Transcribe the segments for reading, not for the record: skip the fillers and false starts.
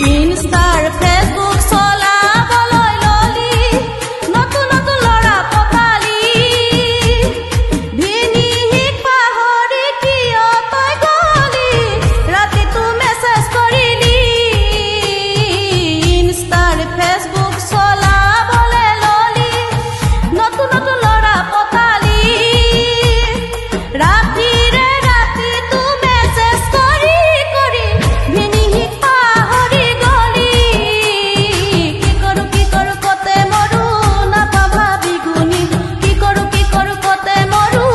ইনষ্টাৰ Facebook চলাবলৈ ললি, নতুন নতুন ল'ৰা পতালি। ভিনিহিক পাহৰি কিয় তই গলি, ৰাতিটো মেছেজ কৰিলি। ইনষ্টাৰ ফেচবুক চলাবলৈ ললি, নতুন নতুন ল'ৰা পতালি। ৰাতিৰে ৰাতিটো মেছেজ কৰি কৰি ভিনিহিক পাহৰি গলি। কি কৰো কতে মৰো নাপাভাবি গুণি, কি কৰো কতে মৰো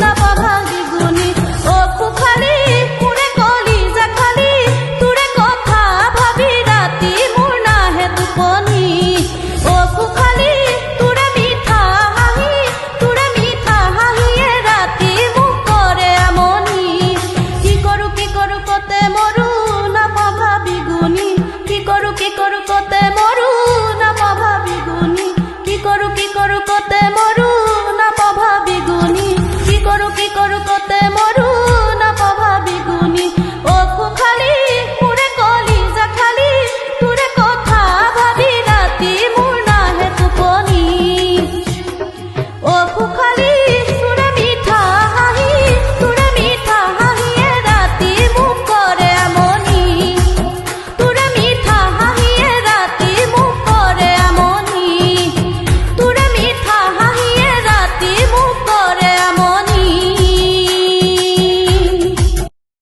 নাপাভাবি গুণি। অকু খালি মোৰে কলি যে খালি, তোৰে কথা ভাবি ৰাতি মোৰ নাহে টোপনি। অকু খালি তোৰে মিঠা হাঁহিয়ে ৰাতি মোক কৰে আমনি। কি কৰো কতে মৰো নাপাভাবি গুণি, কি কৰো কতে মৰো